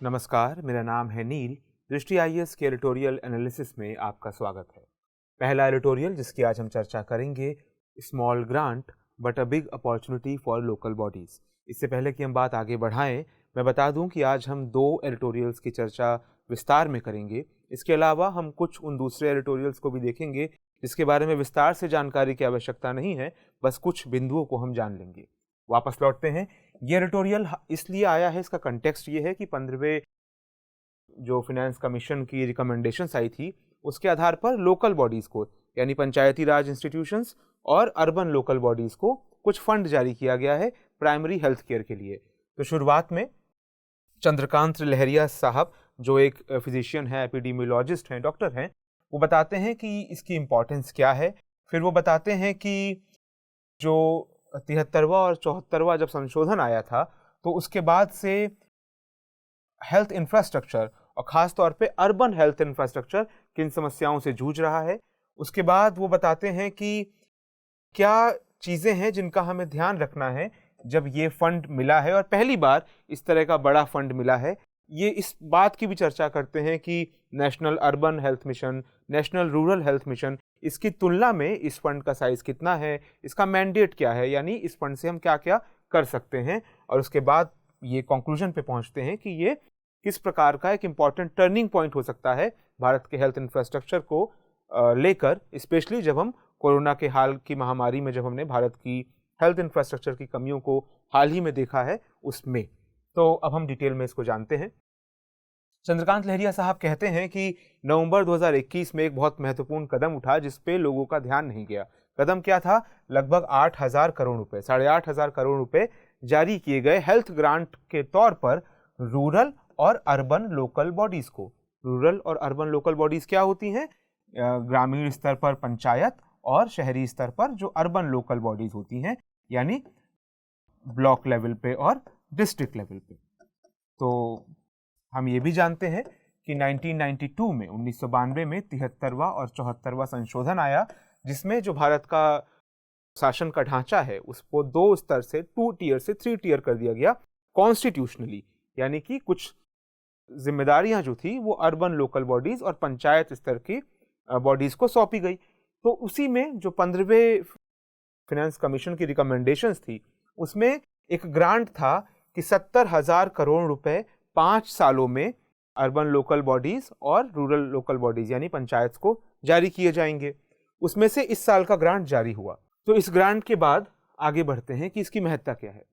नमस्कार, मेरा नाम है नील। दृष्टि आईएएस के एडिटोरियल एनालिसिस में आपका स्वागत है। पहला एडिटोरियल जिसकी आज हम चर्चा करेंगे, small grant but a big opportunity for local bodies. इससे पहले कि हम बात आगे बढ़ाएं, मैं बता दूं कि आज हम दो एडिटोरियल्स की चर्चा विस्तार में करेंगे। इसके अलावा हम कुछ उन दूसरे एडिटोरियल्स को भी देखेंगे जिसके बारे में विस्तार से जानकारी की आवश्यकता नहीं है, बस कुछ बिंदुओं को हम जान लेंगे। वापस लौटते हैं। ये एडिटोरियल इसलिए आया है, इसका कंटेक्स्ट ये है कि 15वें जो फिनेंस कमीशन की रिकमेंडेशंस आई थी, उसके आधार पर लोकल बॉडीज़ को, यानी पंचायती राज इंस्टीट्यूशंस और अर्बन लोकल बॉडीज़ को कुछ फंड जारी किया गया है प्राइमरी हेल्थ केयर के लिए। तो शुरुआत में चंद्रकांत लहरिया साहब, जो एक फिजिशियन है, एपिडेमियोलॉजिस्ट हैं, डॉक्टर हैं, वो बताते हैं कि इसकी इम्पोर्टेंस क्या है। फिर वो बताते हैं कि जो 73वां और 74वां जब संशोधन आया था, तो उसके बाद से हेल्थ इंफ्रास्ट्रक्चर और ख़ास तौर पे अर्बन हेल्थ इंफ्रास्ट्रक्चर किन समस्याओं से जूझ रहा है। उसके बाद वो बताते हैं कि क्या चीज़ें हैं जिनका हमें ध्यान रखना है जब ये फंड मिला है और पहली बार इस तरह का बड़ा फंड मिला है। ये इस बात की भी चर्चा करते हैं कि national urban health mission, national rural health mission, इसकी तुलना में इस फंड का साइज़ कितना है, इसका मैंडेट क्या है, यानी इस फंड से हम क्या क्या कर सकते हैं। और उसके बाद ये कंक्लूजन पे पहुंचते हैं कि ये किस प्रकार का एक इम्पॉर्टेंट टर्निंग पॉइंट हो सकता है भारत के हेल्थ इंफ्रास्ट्रक्चर को लेकर, स्पेशली जब हम कोरोना के हाल की महामारी में जब हमने भारत की हेल्थ इंफ्रास्ट्रक्चर की कमियों को हाल ही में देखा है उसमें। तो अब हम डिटेल में इसको जानते हैं। चंद्रकांत लहरिया साहब कहते हैं कि नवंबर 2021 में एक बहुत महत्वपूर्ण कदम उठा जिस पे लोगों का ध्यान नहीं गया। कदम क्या था? लगभग 8,000 करोड़ रुपए, 8,500 करोड़ रुपए जारी किए गए हेल्थ ग्रांट के तौर पर रूरल और अर्बन लोकल बॉडीज को। रूरल और अर्बन लोकल बॉडीज क्या होती हैं? ग्रामीण स्तर पर पंचायत और शहरी स्तर पर जो अर्बन लोकल बॉडीज होती हैं, यानी ब्लॉक लेवल पे और डिस्ट्रिक्ट लेवल पे। तो हम ये भी जानते हैं कि 1992 में 1992 में 73वां और 74वां संशोधन आया, जिसमें जो भारत का शासन का ढांचा है उसको 2 स्तर से 2 टियर से 3 टियर कर दिया गया कॉन्स्टिट्यूशनली, यानी कि कुछ जिम्मेदारियां जो थी वो अर्बन लोकल बॉडीज और पंचायत स्तर की बॉडीज को सौंपी गई। तो उसी में जो 15वें फिनेंस कमीशन की रिकमेंडेशंस थी, उसमें एक ग्रांट था कि 70,000 करोड़ रुपए 5 सालों में अर्बन लोकल बॉडीज और रूरल लोकल बॉडीज यानी पंचायत को जारी किए जाएंगे। उसमें से इस साल का ग्रांट जारी हुआ। तो इस ग्रांट के बाद आगे बढ़ते हैं कि इसकी महत्ता क्या है।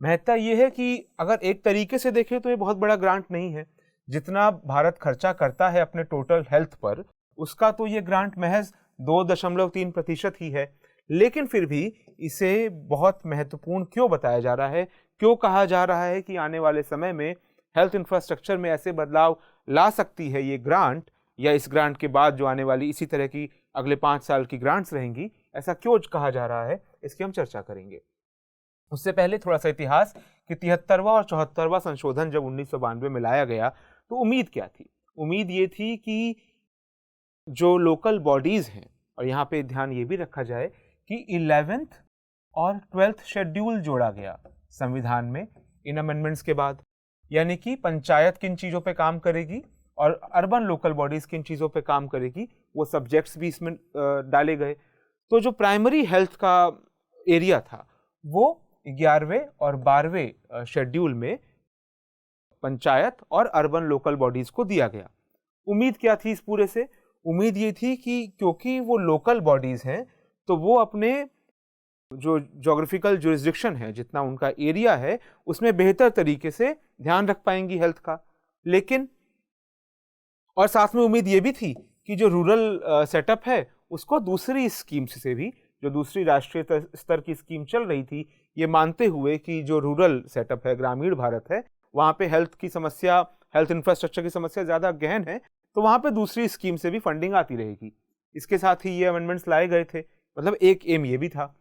महत्ता ये है कि अगर एक तरीके से देखें तो ये बहुत बड़ा ग्रांट नहीं है। जितना भारत खर्चा करता है अपने टोटल हेल्थ पर, उसका तो ये ग्रांट महज 2.3% ही है। लेकिन फिर भी इसे बहुत महत्वपूर्ण क्यों बताया जा रहा है, क्यों कहा जा रहा है कि आने वाले समय में हेल्थ इंफ्रास्ट्रक्चर में ऐसे बदलाव ला सकती है ये ग्रांट, या इस ग्रांट के बाद जो आने वाली इसी तरह की अगले 5 साल की ग्रांट्स रहेंगी, ऐसा क्यों कहा जा रहा है, इसकी हम चर्चा करेंगे। उससे पहले थोड़ा सा इतिहास कि 73वां और 74वां संशोधन जब 1992 में लाया गया तो उम्मीद क्या थी? उम्मीद ये थी कि जो लोकल बॉडीज हैं, और यहाँ पे ध्यान ये भी रखा जाए कि 11th और 12th शेड्यूल जोड़ा गया संविधान में इन अमेंडमेंट्स के बाद, यानी कि पंचायत किन चीज़ों पे काम करेगी और अर्बन लोकल बॉडीज किन चीज़ों पे काम करेगी, वो सब्जेक्ट्स भी इसमें डाले गए। तो जो प्राइमरी हेल्थ का एरिया था वो 11वें और 12वें शेड्यूल में पंचायत और अर्बन लोकल बॉडीज को दिया गया। उम्मीद क्या थी इस पूरे से? उम्मीद ये थी कि क्योंकि वो लोकल बॉडीज हैं तो वो अपने जो ज्योग्राफिकल जुरिस्डिक्शन है, जितना उनका एरिया है, उसमें बेहतर तरीके से ध्यान रख पाएंगी हेल्थ का। लेकिन और साथ में उम्मीद ये भी थी कि जो रूरल सेटअप है उसको दूसरी स्कीम्स से भी, जो दूसरी राष्ट्रीय स्तर की स्कीम चल रही थी, ये मानते हुए कि जो रूरल सेटअप है, ग्रामीण भारत है, वहाँ पे हेल्थ की समस्या, हेल्थ इंफ्रास्ट्रक्चर की समस्या ज़्यादा गहन है, तो वहाँ पे दूसरी स्कीम से भी फंडिंग आती रहेगी। इसके साथ ही ये अमेंडमेंट्स लाए गए थे, मतलब एक एम ये भी था।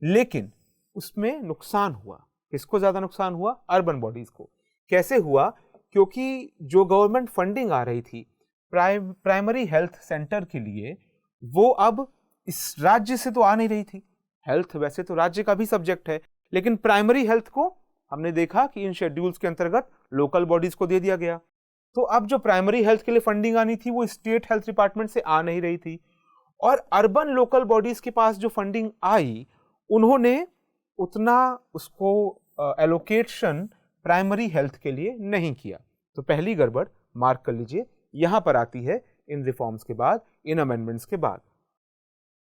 लेकिन उसमें नुकसान हुआ। किसको ज़्यादा नुकसान हुआ? अर्बन बॉडीज़ को। कैसे हुआ? क्योंकि जो गवर्नमेंट फंडिंग आ रही थी प्राइमरी हेल्थ सेंटर के लिए, वो अब इस राज्य से तो आ नहीं रही थी। हेल्थ वैसे तो राज्य का भी सब्जेक्ट है, लेकिन प्राइमरी हेल्थ को हमने देखा कि इन शेड्यूल्स के अंतर्गत लोकल बॉडीज को दे दिया गया। तो अब जो प्राइमरी हेल्थ के लिए फंडिंग आनी थी वो स्टेट हेल्थ डिपार्टमेंट से आ नहीं रही थी, और अर्बन लोकल बॉडीज के पास जो फंडिंग आई उन्होंने उतना उसको एलोकेशन प्राइमरी हेल्थ के लिए नहीं किया। तो पहली गड़बड़ मार्क कर लीजिए, यहां पर आती है इन रिफॉर्म्स के बाद, इन अमेंडमेंट्स के बाद।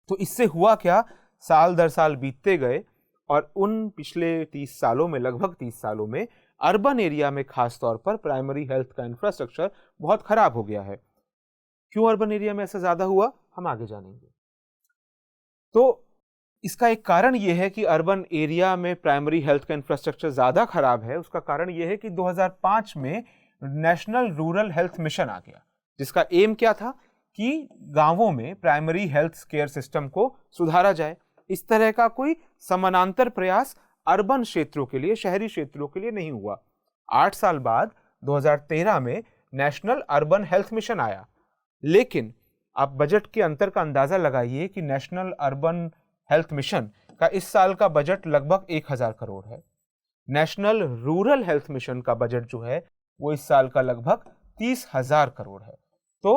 तो इससे हुआ क्या, साल दर साल बीतते गए और उन पिछले 30 सालों में, लगभग 30 सालों में अर्बन एरिया में खास तौर पर प्राइमरी हेल्थ का इंफ्रास्ट्रक्चर बहुत खराब हो गया है। क्यों अर्बन एरिया में ऐसा ज्यादा हुआ, हम आगे जानेंगे। तो इसका एक कारण यह है कि अर्बन एरिया में प्राइमरी हेल्थ का इंफ्रास्ट्रक्चर ज्यादा खराब है। उसका कारण यह है कि 2005 में नेशनल रूरल हेल्थ मिशन आ गया, जिसका एम क्या था कि गांवों में प्राइमरी हेल्थ केयर सिस्टम को सुधारा जाए। इस तरह का कोई समानांतर प्रयास अर्बन क्षेत्रों के लिए, शहरी क्षेत्रों के लिए नहीं हुआ। 8 साल बाद 2013 में नेशनल अर्बन हेल्थ मिशन आया, लेकिन आप बजट के अंतर का अंदाजा लगाइए कि नेशनल अर्बन हेल्थ मिशन का इस साल का बजट लगभग 1000 करोड़ है। नेशनल रूरल हेल्थ मिशन का बजट जो है वो इस साल का लगभग 30,000 करोड़ है। तो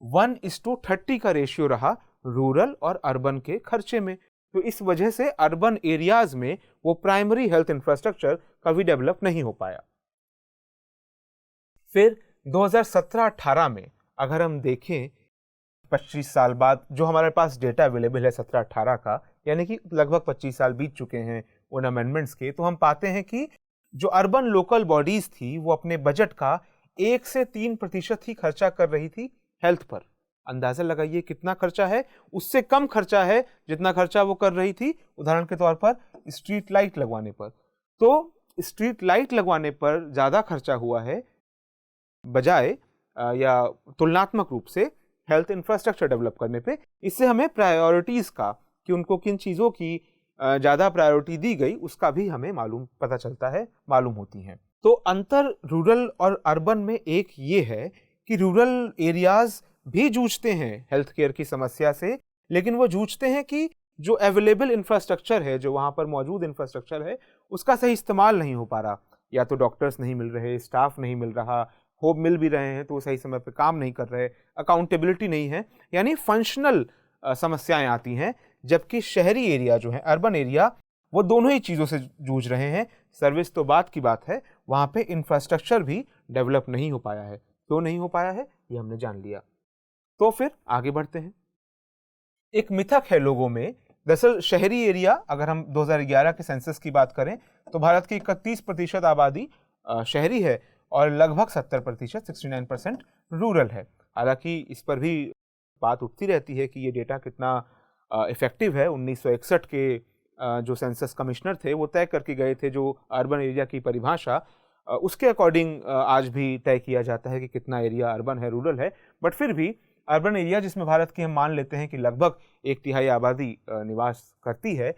1:30 का रेशियो रहा रूरल और अर्बन के खर्चे में। तो इस वजह से अर्बन एरियाज में वो प्राइमरी हेल्थ इंफ्रास्ट्रक्चर कभी डेवलप नहीं हो पाया। फिर 2017-18 में अगर हम देखें, 25 साल बाद जो हमारे पास डेटा अवेलेबल है 17-18 का, यानी कि लगभग 25 साल बीत चुके हैं उन अमेंडमेंट्स के, तो हम पाते हैं कि जो अर्बन लोकल बॉडीज थी वो अपने बजट का 1 से 3% ही खर्चा कर रही थी हेल्थ पर। अंदाजा लगाइए कितना खर्चा है, उससे कम खर्चा है जितना खर्चा वो कर रही थी उदाहरण के तौर पर स्ट्रीट लाइट लगवाने पर। तो स्ट्रीट लाइट लगवाने पर ज्यादा खर्चा हुआ है बजाय या तुलनात्मक रूप से हेल्थ इंफ्रास्ट्रक्चर डेवलप करने पे। इससे हमें प्रायोरिटीज का, कि उनको किन चीजों की ज्यादा प्रायोरिटी दी गई, उसका भी हमें पता चलता है, मालूम होती है। तो अंतर रूरल और अर्बन में एक ये है कि रूरल एरियाज भी जूझते हैं हेल्थ केयर की समस्या से, लेकिन वो जूझते हैं कि जो अवेलेबल इंफ्रास्ट्रक्चर है, जो वहां पर मौजूद इंफ्रास्ट्रक्चर है, उसका सही इस्तेमाल नहीं हो पा रहा। या तो डॉक्टर्स नहीं मिल रहे, स्टाफ नहीं मिल रहा, हो मिल भी रहे हैं तो वो सही समय पे काम नहीं कर रहे, अकाउंटेबिलिटी नहीं है, यानी फंक्शनल समस्याएं आती हैं। जबकि शहरी एरिया जो है, अर्बन एरिया, वो दोनों ही चीज़ों से जूझ रहे हैं। सर्विस तो बात की बात है, वहाँ पे इंफ्रास्ट्रक्चर भी डेवलप नहीं हो पाया है। क्यों नहीं हो पाया है ये हमने जान लिया। तो फिर आगे बढ़ते हैं। एक मिथक है लोगों में, दरअसल शहरी एरिया, अगर हम 2011 के सेंसस की बात करें तो भारत की 31% आबादी शहरी है और लगभग 70%, 69% रूरल है। हालांकि इस पर भी बात उठती रहती है कि ये डेटा कितना इफेक्टिव है। 1961 के जो सेंसस कमिश्नर थे वो तय करके गए थे जो अर्बन एरिया की परिभाषा, उसके अकॉर्डिंग आज भी तय किया जाता है कि कितना एरिया अर्बन है, रूरल है। बट फिर भी अर्बन एरिया जिसमें भारत की हम मान लेते हैं कि लगभग 1/3 आबादी निवास करती है,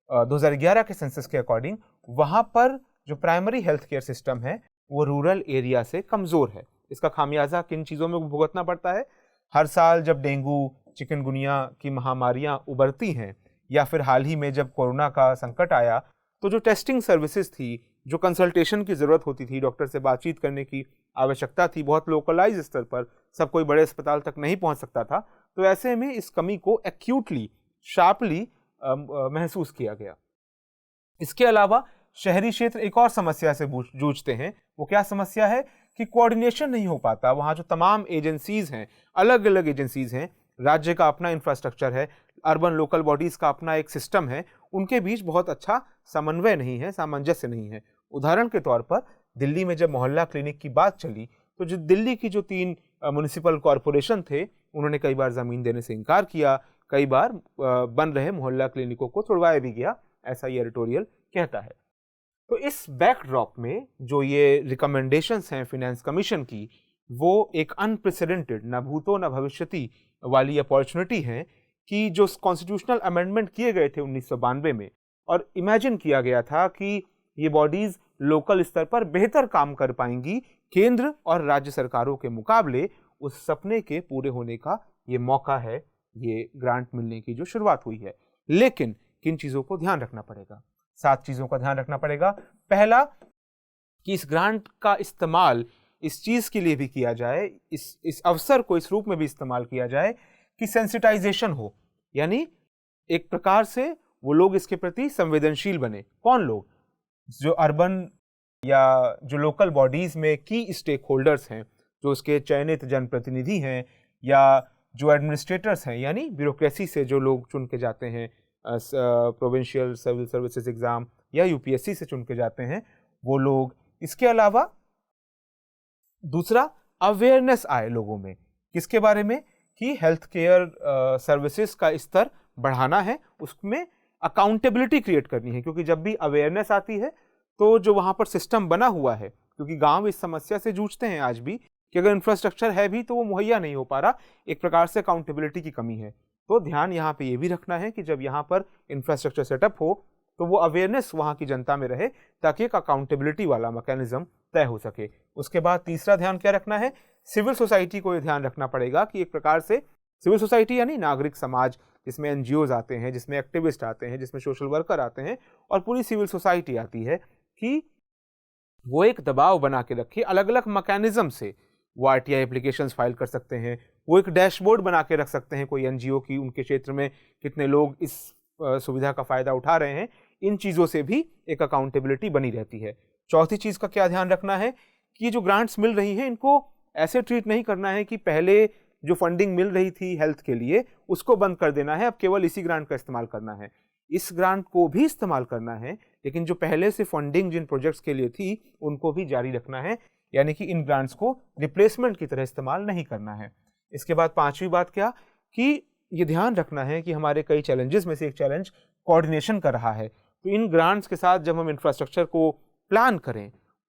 2011 के सेंसस के अकॉर्डिंग वहाँ पर जो प्राइमरी हेल्थ केयर सिस्टम है वो रूरल एरिया से कमज़ोर है। इसका खामियाजा किन चीज़ों में भुगतना पड़ता है? हर साल जब डेंगू, चिकनगुनिया की महामारियाँ उभरती हैं, या फिर हाल ही में जब कोरोना का संकट आया, तो जो टेस्टिंग सर्विसेज थी, जो कंसल्टेशन की ज़रूरत होती थी, डॉक्टर से बातचीत करने की आवश्यकता थी, बहुत लोकलाइज स्तर पर, सब कोई बड़े अस्पताल तक नहीं पहुंच सकता था। तो ऐसे में इस कमी को एक्यूटली, शार्पली महसूस किया गया। इसके अलावा शहरी क्षेत्र एक और समस्या से जूझते हैं। वो क्या समस्या है कि कोऑर्डिनेशन नहीं हो पाता। वहाँ जो तमाम एजेंसीज हैं, अलग अलग एजेंसीज हैं, राज्य का अपना इंफ्रास्ट्रक्चर है, अर्बन लोकल बॉडीज का अपना एक सिस्टम है, उनके बीच बहुत अच्छा समन्वय नहीं है, सामंजस्य नहीं है। उदाहरण के तौर पर दिल्ली में जब मोहल्ला क्लिनिक की बात चली तो जो दिल्ली की जो 3 म्युनिसिपल कॉरपोरेशन थे, उन्होंने कई बार ज़मीन देने से इनकार किया, कई बार बन रहे मोहल्ला क्लिनिकों को तोड़वाया भी गया, ऐसा ये एडिटोरियल कहता है। तो इस बैकड्रॉप में जो ये रिकमेंडेशंस हैं फिनेंस कमीशन की, वो एक अनप्रेसिडेंटेड, न भूतो न भविष्यति वाली अपॉर्चुनिटी है कि जो कॉन्स्टिट्यूशनल अमेंडमेंट किए गए थे 1992 में, और इमेजिन किया गया था कि ये बॉडीज लोकल स्तर पर बेहतर काम कर पाएंगी केंद्र और राज्य सरकारों के मुकाबले, उस सपने के पूरे होने का ये मौका है, ये ग्रांट मिलने की जो शुरुआत हुई है। लेकिन किन चीज़ों को ध्यान रखना पड़ेगा? 7 चीज़ों का ध्यान रखना पड़ेगा। पहला, कि इस ग्रांट का इस्तेमाल इस चीज़ के लिए भी किया जाए, इस अवसर को इस रूप में भी इस्तेमाल किया जाए कि सेंसिटाइजेशन हो, यानी एक प्रकार से वो लोग इसके प्रति संवेदनशील बने। कौन लोग? जो अर्बन या जो लोकल बॉडीज़ में की स्टेक होल्डर्स हैं, जो उसके चयनित जनप्रतिनिधि हैं, या जो एडमिनिस्ट्रेटर्स हैं, यानी ब्यूरोक्रेसी से जो लोग चुन के जाते हैं, प्रोविंशियल सिविल सर्विसेज एग्ज़ाम या यूपीएससी से चुन के जाते हैं, वो लोग। इसके अलावा दूसरा, अवेयरनेस आए लोगों में, किसके बारे में? कि हेल्थ केयर सर्विसेज का स्तर बढ़ाना है, उसमें अकाउंटेबिलिटी क्रिएट करनी है, क्योंकि जब भी अवेयरनेस आती है तो जो वहाँ पर सिस्टम बना हुआ है, क्योंकि गांव इस समस्या से जूझते हैं आज भी कि अगर इंफ्रास्ट्रक्चर है भी तो वो मुहैया नहीं हो पा रहा, एक प्रकार से अकाउंटेबिलिटी की कमी है। तो ध्यान यहाँ पे ये भी रखना है कि जब यहाँ पर इंफ्रास्ट्रक्चर सेटअप हो तो वो अवेयरनेस वहाँ की जनता में रहे, ताकि एक अकाउंटेबिलिटी वाला मैकेनिज्म तय हो सके। उसके बाद तीसरा ध्यान क्या रखना है? सिविल सोसाइटी को ये ध्यान रखना पड़ेगा कि एक प्रकार से सिविल सोसाइटी यानी नागरिक समाज, जिसमें एनजीओज आते हैं, जिसमें एक्टिविस्ट आते हैं, जिसमें सोशल वर्कर आते हैं, और पूरी सिविल सोसाइटी आती है, कि वो एक दबाव बना के रखे। अलग अलग मैकेनिज्म से वो आरटीआई एप्लीकेशंस फाइल कर सकते हैं, वो एक डैशबोर्ड बना के रख सकते हैं कोई एनजीओ की, उनके क्षेत्र में कितने लोग इस सुविधा का फ़ायदा उठा रहे हैं। इन चीज़ों से भी एक अकाउंटेबिलिटी बनी रहती है। चौथी चीज़ का क्या ध्यान रखना है कि जो ग्रांट्स मिल रही हैं, इनको ऐसे ट्रीट नहीं करना है कि पहले जो फंडिंग मिल रही थी हेल्थ के लिए उसको बंद कर देना है, अब केवल इसी ग्रांट का इस्तेमाल करना है। इस ग्रांट को भी इस्तेमाल करना है, लेकिन जो पहले से फंडिंग जिन प्रोजेक्ट्स के लिए थी उनको भी जारी रखना है, यानी कि इन ग्रांट्स को रिप्लेसमेंट की तरह इस्तेमाल नहीं करना है। इसके बाद पांचवी बात क्या, कि ये ध्यान रखना है कि हमारे कई चैलेंजेस में से एक चैलेंज कोऑर्डिनेशन का रहा है। तो इन ग्रांट्स के साथ जब हम इंफ्रास्ट्रक्चर को प्लान करें,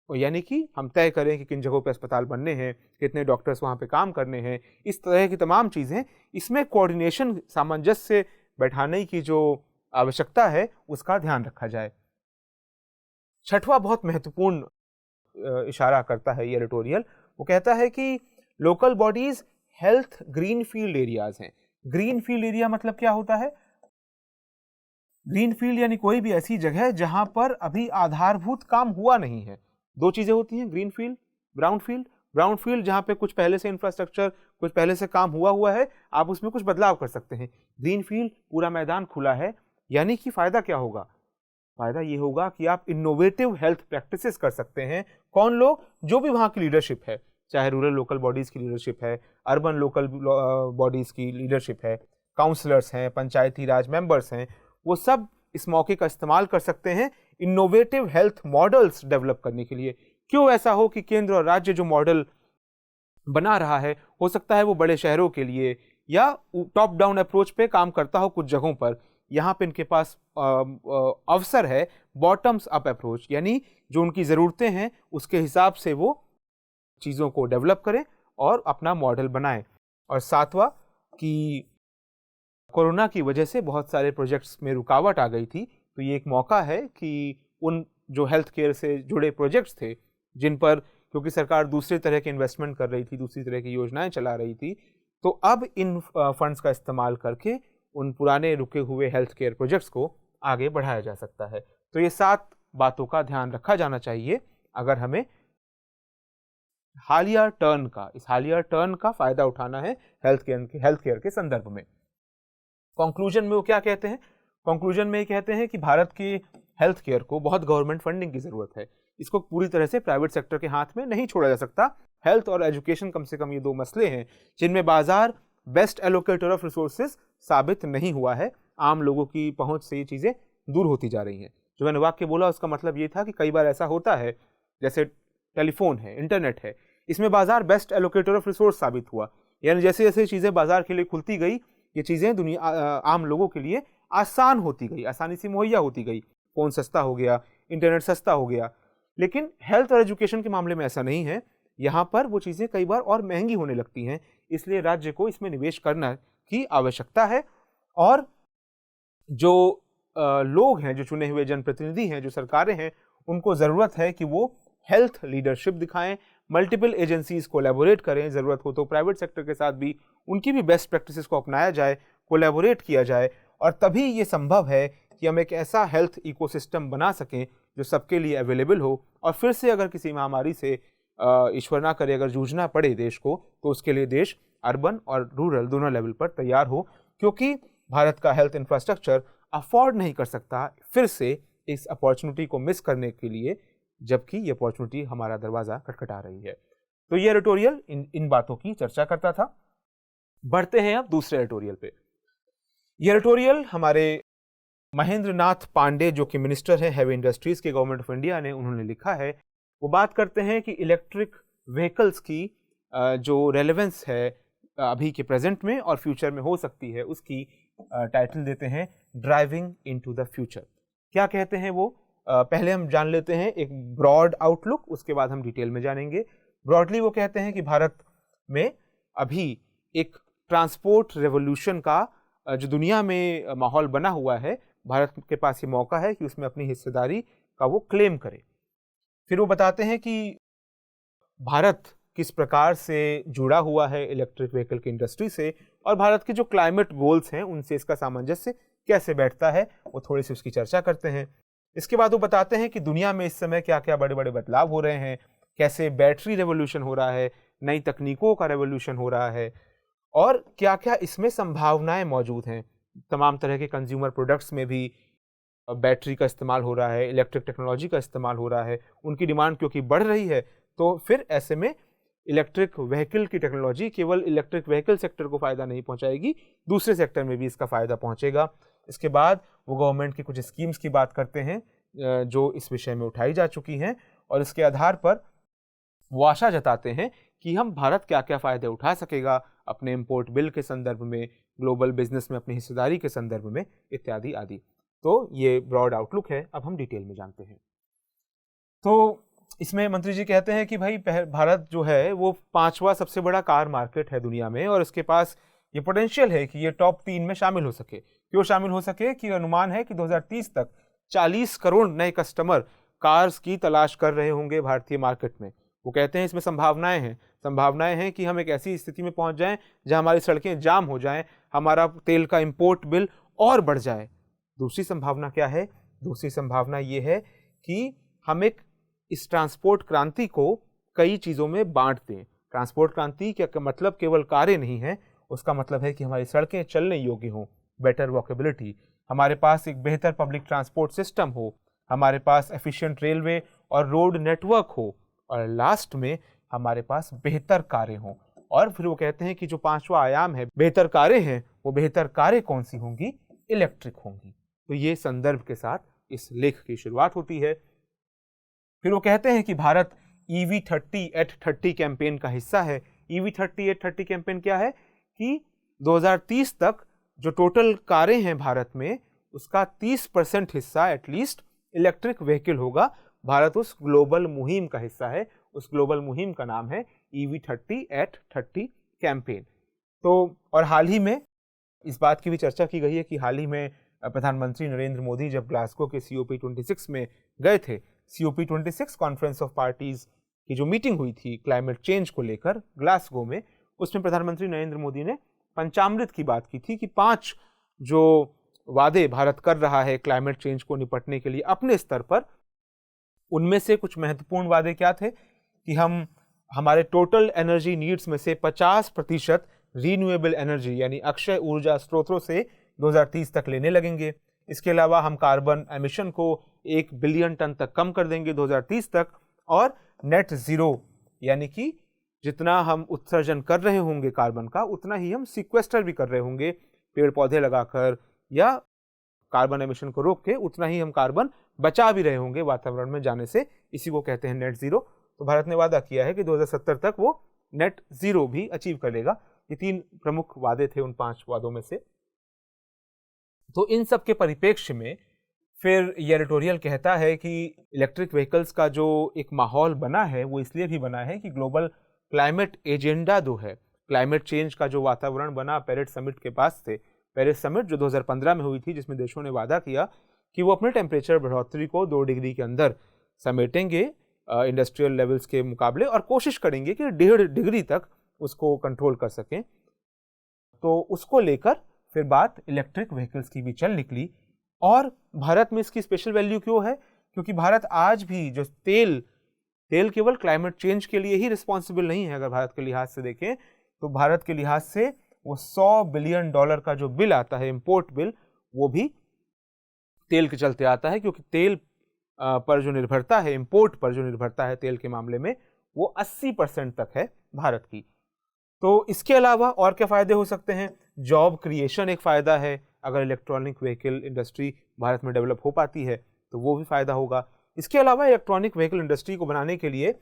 यानी कि हम तय करें कि किन जगहों पे अस्पताल बनने हैं, कितने डॉक्टर्स वहाँ पे काम करने हैं, इस तरह की तमाम चीज़ें, इसमें कोऑर्डिनेशन, सामंजस्य बैठाने की जो आवश्यकता है उसका ध्यान रखा जाए। छठवां बहुत महत्वपूर्ण इशारा करता है ये एडिटोरियल, वो कहता है कि local bodies health green field areas हैं। ग्रीन फील्ड एरिया मतलब क्या होता है? ग्रीन फील्ड यानी कोई भी ऐसी जगह जहां पर अभी आधारभूत काम हुआ नहीं है। दो चीजें होती हैं, green field, brown field. Brown field जहां पे कुछ पहले से इंफ्रास्ट्रक्चर, कुछ पहले से काम हुआ है, आप उसमें कुछ बदलाव कर सकते हैं। ग्रीन फील्ड पूरा मैदान खुला है, यानी कि फायदा क्या होगा? फायदा ये होगा कि आप इनोवेटिव हेल्थ प्रैक्टिसेस कर सकते हैं। कौन लोग? जो भी वहाँ की लीडरशिप है, चाहे रूरल लोकल बॉडीज़ की लीडरशिप है, अर्बन लोकल बॉडीज़ की लीडरशिप है, काउंसलर्स हैं, पंचायती राज मेंबर्स हैं, वो सब इस मौके का इस्तेमाल कर सकते हैं इनोवेटिव हेल्थ मॉडल्स डेवलप करने के लिए। क्यों ऐसा हो कि केंद्र और राज्य जो मॉडल बना रहा है, हो सकता है वो बड़े शहरों के लिए या टॉप डाउन अप्रोच पे काम करता हो कुछ जगहों पर, यहाँ पे इनके पास अवसर है बॉटम्स अप अप्रोच, यानी जो उनकी ज़रूरतें हैं उसके हिसाब से वो चीज़ों को डेवलप करें और अपना मॉडल बनाएं। और सातवां, कि कोरोना की वजह से बहुत सारे प्रोजेक्ट्स में रुकावट आ गई थी, तो ये एक मौका है कि उन जो हेल्थ केयर से जुड़े प्रोजेक्ट्स थे, जिन पर क्योंकि सरकार दूसरे तरह के इन्वेस्टमेंट कर रही थी, दूसरी तरह की योजनाएं चला रही थी, तो अब इन फंड्स का इस्तेमाल करके उन पुराने रुके हुए हेल्थ केयर प्रोजेक्ट्स को आगे बढ़ाया जा सकता है। तो ये 7 बातों का ध्यान रखा जाना चाहिए अगर हमें इस हालिया टर्न का फायदा उठाना है हेल्थ केयर के संदर्भ में। कंक्लूजन में वो क्या कहते हैं? कंक्लूजन में ये कहते हैं कि भारत के हेल्थ केयर को बहुत गवर्नमेंट फंडिंग की जरूरत है। इसको पूरी तरह से प्राइवेट सेक्टर के हाथ में नहीं छोड़ा जा सकता। हेल्थ और एजुकेशन कम से कम ये 2 मसले हैं जिनमें बाजार बेस्ट एलोकेटर ऑफ रिसोर्सेज साबित नहीं हुआ है। आम लोगों की पहुंच से ये चीज़ें दूर होती जा रही हैं। जो मैंने वाक्य बोला उसका मतलब ये था कि कई बार ऐसा होता है, जैसे टेलीफोन है, इंटरनेट है, इसमें बाजार बेस्ट एलोकेटर ऑफ रिसोर्स साबित हुआ, यानी जैसे जैसे चीज़ें बाजार के लिए खुलती गई, ये चीज़ें दुनिया आम लोगों के लिए आसान होती गई, आसानी से मुहैया होती गई। फ़ोन सस्ता हो गया, इंटरनेट सस्ता हो गया। लेकिन हेल्थ और एजुकेशन के मामले में ऐसा नहीं है। यहाँ पर वो चीज़ें कई बार और महंगी होने लगती हैं, इसलिए राज्य को इसमें निवेश करना की आवश्यकता है। और जो लोग हैं, जो चुने हुए जनप्रतिनिधि हैं, जो सरकारें हैं, उनको ज़रूरत है कि वो हेल्थ लीडरशिप दिखाएं, मल्टीपल एजेंसीज कोलैबोरेट करें, ज़रूरत हो तो प्राइवेट सेक्टर के साथ भी उनकी भी बेस्ट प्रैक्टिसेस को अपनाया जाए, कोलैबोरेट किया जाए, और तभी ये संभव है कि हम एक ऐसा हेल्थ इकोसिस्टम बना सकें जो सबके लिए अवेलेबल हो। और फिर से अगर किसी महामारी से ईश्वर ना करे अगर जूझना पड़े देश को, तो उसके लिए देश अर्बन और रूरल दोनों लेवल पर तैयार हो, क्योंकि भारत का हेल्थ इंफ्रास्ट्रक्चर अफोर्ड नहीं कर सकता फिर से इस अपॉर्चुनिटी को मिस करने के लिए, जबकि ये अपॉर्चुनिटी हमारा दरवाज़ा खटखटा रही है। तो ये एडिटोरियल इन बातों की चर्चा करता था। बढ़ते हैं अब दूसरे एडिटोरियल पे। ये एडिटोरियल हमारे महेंद्र नाथ पांडे, जो कि मिनिस्टर हैं हैवी इंडस्ट्रीज के गवर्नमेंट ऑफ इंडिया ने, उन्होंने लिखा है। वो बात करते हैं कि इलेक्ट्रिक व्हीकल्स की जो रेलेवेंस है अभी के प्रेजेंट में और फ्यूचर में हो सकती है, उसकी टाइटल देते हैं ड्राइविंग इनटू द फ्यूचर। क्या कहते हैं वो, पहले हम जान लेते हैं एक ब्रॉड आउटलुक, उसके बाद हम डिटेल में जानेंगे। ब्रॉडली वो कहते हैं कि भारत में अभी एक ट्रांसपोर्ट रेवोल्यूशन का जो दुनिया में माहौल बना हुआ है, भारत के पास ये मौका है कि उसमें अपनी हिस्सेदारी का वो क्लेम करे। फिर वो बताते हैं कि भारत किस प्रकार से जुड़ा हुआ है इलेक्ट्रिक व्हीकल की इंडस्ट्री से, और भारत के जो क्लाइमेट गोल्स हैं उनसे इसका सामंजस्य कैसे बैठता है, वो थोड़ी सी उसकी चर्चा करते हैं। इसके बाद वो बताते हैं कि दुनिया में इस समय क्या क्या बड़े बड़े बदलाव हो रहे हैं, कैसे बैटरी रेवोल्यूशन हो रहा है, नई तकनीकों का रेवोल्यूशन हो रहा है, और क्या क्या इसमें संभावनाएं मौजूद हैं। तमाम तरह के कंज्यूमर प्रोडक्ट्स में भी बैटरी का इस्तेमाल हो रहा है, इलेक्ट्रिक टेक्नोलॉजी का इस्तेमाल हो रहा है, उनकी डिमांड क्योंकि बढ़ रही है, तो फिर ऐसे में इलेक्ट्रिक व्हीकल की टेक्नोलॉजी केवल इलेक्ट्रिक व्हीकल सेक्टर को फ़ायदा नहीं पहुंचाएगी, दूसरे सेक्टर में भी इसका फ़ायदा पहुंचेगा। इसके बाद वो गवर्नमेंट की कुछ स्कीम्स की बात करते हैं जो इस विषय में उठाई जा चुकी हैं, और इसके आधार पर वो आशा जताते हैं कि हम भारत क्या क्या फ़ायदे उठा सकेगा अपने इम्पोर्ट बिल के संदर्भ में, ग्लोबल बिजनेस में अपनी हिस्सेदारी के संदर्भ में, इत्यादि आदि। तो ये ब्रॉड आउटलुक है। अब हम डिटेल में जानते हैं। तो इसमें मंत्री जी कहते हैं कि भाई भारत जो है वो 5वां सबसे बड़ा कार मार्केट है दुनिया में, और इसके पास ये पोटेंशियल है कि ये टॉप 3 में शामिल हो सके। क्यों शामिल हो सके कि अनुमान है कि 2030 तक 40 करोड़ नए कस्टमर कार्स की तलाश कर रहे होंगे भारतीय मार्केट में। वो कहते हैं इसमें संभावनाएं हैं कि हम एक ऐसी स्थिति में पहुंच जाएं जहां हमारी सड़कें जाम हो जाएं, हमारा तेल का इंपोर्ट बिल और बढ़ जाए। दूसरी संभावना क्या है? दूसरी संभावना ये है कि हम इस ट्रांसपोर्ट क्रांति को कई चीज़ों में बांट दें। ट्रांसपोर्ट क्रांति का मतलब केवल कारें नहीं है, उसका मतलब है कि हमारी सड़कें चलने योग्य हों, बेटर वॉकेबिलिटी, हमारे पास एक बेहतर पब्लिक ट्रांसपोर्ट सिस्टम हो, हमारे पास एफिशिएंट रेलवे और रोड नेटवर्क हो, और लास्ट में हमारे पास बेहतर कारें हों। और फिर वो कहते हैं कि जो 5वां आयाम है बेहतर कारें हैं, वो बेहतर कारें कौन सी होंगी? इलेक्ट्रिक होंगी। तो ये संदर्भ के साथ इस लेख की शुरुआत होती है। फिर वो कहते हैं कि भारत EV30 at 30 कैंपेन का हिस्सा है। EV30 at 30 कैंपेन क्या है कि 2030 तक जो टोटल कारें हैं भारत में, उसका 30% हिस्सा एटलीस्ट इलेक्ट्रिक व्हीकल होगा। भारत उस ग्लोबल मुहिम का हिस्सा है। उस ग्लोबल मुहिम का नाम है EV30 at 30 कैंपेन। तो और हाल ही में इस बात की भी चर्चा की गई है कि हाल ही में प्रधानमंत्री नरेंद्र मोदी जब ग्लासगो के COP26 में गए थे, COP26 कॉन्फ्रेंस ऑफ पार्टीज की जो मीटिंग हुई थी क्लाइमेट चेंज को लेकर ग्लासगो में, उसमें प्रधानमंत्री नरेंद्र मोदी ने पंचामृत की बात की थी कि 5 जो वादे भारत कर रहा है क्लाइमेट चेंज को निपटने के लिए अपने स्तर पर, उनमें से कुछ महत्वपूर्ण वादे क्या थे कि हम हमारे टोटल एनर्जी नीड्स में से 50% रीन्यूएबल एनर्जी यानी अक्षय ऊर्जा स्रोतों से 2030 तक लेने लगेंगे। इसके अलावा हम कार्बन एमिशन को 1 बिलियन टन तक कम कर देंगे 2030 तक, और नेट ज़ीरो यानी कि जितना हम उत्सर्जन कर रहे होंगे कार्बन का, उतना ही हम सिक्वेस्टर भी कर रहे होंगे पेड़ पौधे लगाकर, या कार्बन एमिशन को रोक के उतना ही हम कार्बन बचा भी रहे होंगे वातावरण में जाने से। इसी को कहते हैं नेट ज़ीरो। तो भारत ने वादा किया है कि 2070 तक वो नेट ज़ीरो भी अचीव कर लेगा। ये 3 प्रमुख वादे थे उन 5 वादों में से। तो इन सब के परिप्रेक्ष्य में फिर ये एडिटोरियल कहता है कि इलेक्ट्रिक व्हीकल्स का जो एक माहौल बना है वो इसलिए भी बना है कि ग्लोबल क्लाइमेट एजेंडा जो है, क्लाइमेट चेंज का जो वातावरण बना पेरिस समिट के पास से, पेरिस समिट जो 2015 में हुई थी, जिसमें देशों ने वादा किया कि वो अपने टेम्परेचर बढ़ोतरी को 2 डिग्री के अंदर समेटेंगे इंडस्ट्रियल लेवल्स के मुकाबले, और कोशिश करेंगे कि 1.5 डिग्री तक उसको कंट्रोल कर सकें। तो उसको लेकर फिर बात इलेक्ट्रिक व्हीकल्स की भी चल निकली। और भारत में इसकी स्पेशल वैल्यू क्यों है? क्योंकि भारत आज भी जो तेल तेल केवल क्लाइमेट चेंज के लिए ही रिस्पॉन्सिबल नहीं है। अगर भारत के लिहाज से देखें तो भारत के लिहाज से वो $100 बिलियन का जो बिल आता है, इंपोर्ट बिल, वो भी तेल के चलते आता है, क्योंकि तेल पर जो निर्भरता है, इंपोर्ट पर जो निर्भरता है तेल के मामले में, वो 80% तक है भारत की। तो इसके अलावा और क्या फ़ायदे हो सकते हैं? जॉब क्रिएशन एक फ़ायदा है। अगर इलेक्ट्रॉनिक व्हीकल इंडस्ट्री भारत में डेवलप हो पाती है तो वो भी फ़ायदा होगा। इसके अलावा इलेक्ट्रॉनिक व्हीकल इंडस्ट्री को बनाने के लिए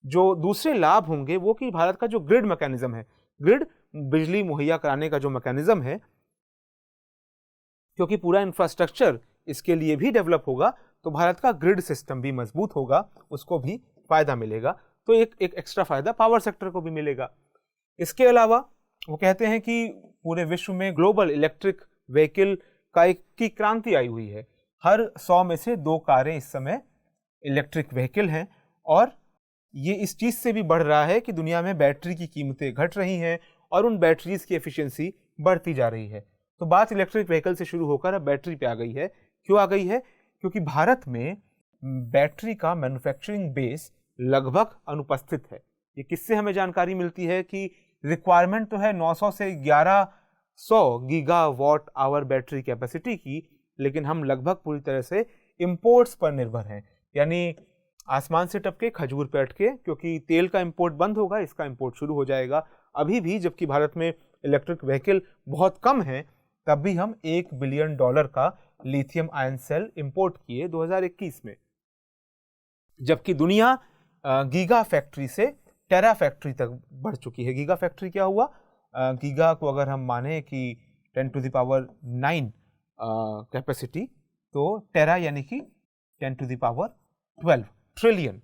जो दूसरे लाभ होंगे वो कि भारत का जो ग्रिड मैकेनिज्म है, ग्रिड बिजली मुहैया कराने का जो मैकेनिज्म है, क्योंकि पूरा इंफ्रास्ट्रक्चर इसके लिए भी डेवलप होगा तो भारत का ग्रिड सिस्टम भी मजबूत होगा, उसको भी फ़ायदा मिलेगा। तो एक एक्स्ट्रा फ़ायदा पावर सेक्टर को भी मिलेगा। इसके अलावा वो कहते हैं कि पूरे विश्व में ग्लोबल इलेक्ट्रिक व्हीकल की क्रांति आई हुई है। हर 100 में से 2 कारें इस समय इलेक्ट्रिक व्हीकल हैं, और ये इस चीज़ से भी बढ़ रहा है कि दुनिया में बैटरी की कीमतें घट रही हैं और उन बैटरीज की एफिशिएंसी बढ़ती जा रही है। तो बात इलेक्ट्रिक व्हीकल से शुरू होकर अब बैटरी पे आ गई है। क्यों आ गई है? क्योंकि भारत में बैटरी का मैन्युफैक्चरिंग बेस लगभग अनुपस्थित है। ये किससे हमें जानकारी मिलती है कि रिक्वायरमेंट तो है 900 से 1100 गीगावाट आवर बैटरी कैपेसिटी की, लेकिन हम लगभग पूरी तरह से इंपोर्ट्स पर निर्भर हैं। यानी आसमान से टपके खजूर पे अटके, क्योंकि तेल का इंपोर्ट बंद होगा, इसका इंपोर्ट शुरू हो जाएगा। अभी भी जबकि भारत में इलेक्ट्रिक व्हीकल बहुत कम है, तब भी हम $1 बिलियन का लिथियम आयन सेल इंपोर्ट किए 2021 में, जबकि दुनिया गीगा फैक्ट्री से टेरा फैक्ट्री तक बढ़ चुकी है। गीगा फैक्ट्री क्या हुआ? गीगा को अगर हम माने कि 10⁹ कैपेसिटी, तो टेरा यानी कि 10⁻12 ट्रिलियन।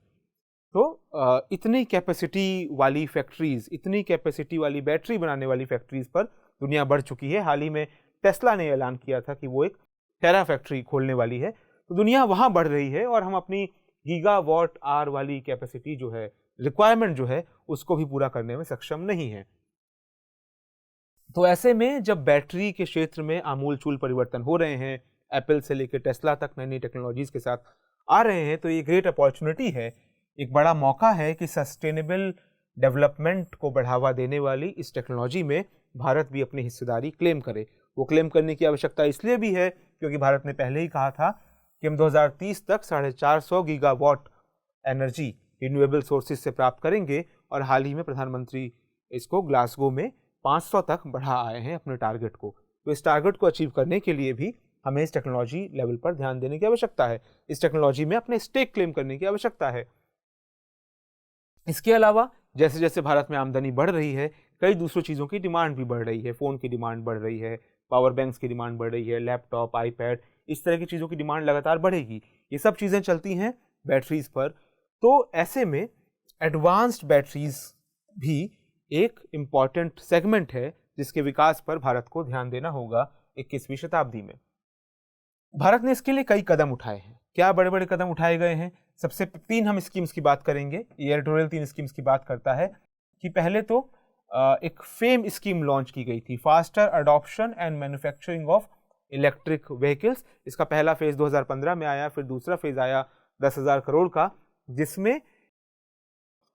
तो इतनी कैपेसिटी वाली फैक्ट्रीज, इतनी कैपेसिटी वाली बैटरी बनाने वाली फैक्ट्रीज पर दुनिया बढ़ चुकी है। हाल ही में टेस्ला ने ऐलान किया था कि वो एक टेरा फैक्ट्री खोलने वाली है। तो दुनिया वहाँ बढ़ रही है और हम अपनी गीगावाट आवर वाली कैपेसिटी जो है, रिक्वायरमेंट जो है, उसको भी पूरा करने में सक्षम नहीं है। तो ऐसे में जब बैटरी के क्षेत्र में आमूलचूल परिवर्तन हो रहे हैं, एप्पल से लेकर टेस्ला तक नई नई टेक्नोलॉजीज के साथ आ रहे हैं, तो ये ग्रेट अपॉर्चुनिटी है, एक बड़ा मौका है कि सस्टेनेबल डेवलपमेंट को बढ़ावा देने वाली इस टेक्नोलॉजी में भारत भी अपनी हिस्सेदारी क्लेम करे। वो क्लेम करने की आवश्यकता इसलिए भी है क्योंकि भारत ने पहले ही कहा था कि हम 2030 तक 450 गीगावाट एनर्जी रिन्यूएबल सोर्सेज से प्राप्त करेंगे, और हाल ही में प्रधानमंत्री इसको ग्लासगो में 500 तक बढ़ा आए हैं अपने टारगेट को। तो इस टारगेट को अचीव करने के लिए भी हमें इस टेक्नोलॉजी लेवल पर ध्यान देने की आवश्यकता है, इस टेक्नोलॉजी में अपने स्टेक क्लेम करने की आवश्यकता है। इसके अलावा जैसे जैसे भारत में आमदनी बढ़ रही है, कई दूसरी चीज़ों की डिमांड भी बढ़ रही है। फ़ोन की डिमांड बढ़ रही है, पावर बैंक्स की डिमांड बढ़ रही है, लैपटॉप, आईपैड, इस तरह की चीज़ों की डिमांड लगातार बढ़ेगी। ये सब चीज़ें चलती हैं बैटरीज पर। तो ऐसे में एडवांस्ड बैटरीज भी एक इम्पॉर्टेंट सेगमेंट है जिसके विकास पर भारत को ध्यान देना होगा 21वीं शताब्दी में। भारत ने इसके लिए कई कदम उठाए हैं। क्या बड़े बड़े कदम उठाए गए हैं? सबसे 3 हम स्कीम्स की बात करेंगे। ये एडिटोरियल 3 स्कीम्स की बात करता है कि पहले तो एक फेम स्कीम लॉन्च की गई थी, faster adoption and manufacturing of electric vehicles. इसका पहला फेज 2015 में आया, फिर दूसरा फेज आया 10,000 करोड़ का, जिसमें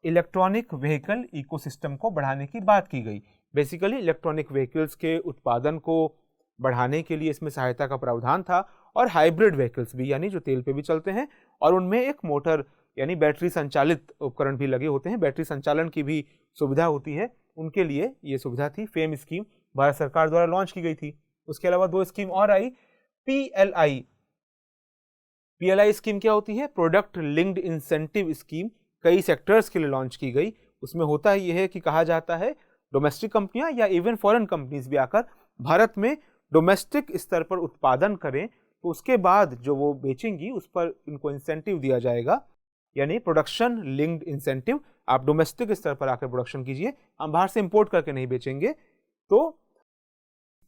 इलेक्ट्रॉनिक व्हीकल इकोसिस्टम को बढ़ाने की बात की गई। बेसिकली इलेक्ट्रॉनिक व्हीकल्स के उत्पादन को बढ़ाने के लिए इसमें सहायता का प्रावधान था, और हाइब्रिड व्हीकल्स भी, यानी जो तेल पे भी चलते हैं और उनमें एक मोटर यानी बैटरी संचालित उपकरण भी लगे होते हैं, बैटरी संचालन की भी सुविधा होती है, उनके लिए ये सुविधा थी। फेम स्कीम भारत सरकार द्वारा लॉन्च की गई थी। उसके अलावा 2 स्कीम और आई। पीएलआई स्कीम क्या होती है? प्रोडक्ट लिंक्ड इंसेंटिव स्कीम, कई सेक्टर्स के लिए लॉन्च की गई। उसमें होता ही है कि कहा जाता है डोमेस्टिक कंपनियां या इवन फॉरेन कंपनीज भी आकर भारत में डोमेस्टिक स्तर पर उत्पादन करें, तो उसके बाद जो वो बेचेंगी उस पर इनको इंसेंटिव दिया जाएगा, यानी प्रोडक्शन लिंक्ड इंसेंटिव। आप डोमेस्टिक स्तर पर आकर प्रोडक्शन कीजिए, हम बाहर से इंपोर्ट करके नहीं बेचेंगे। तो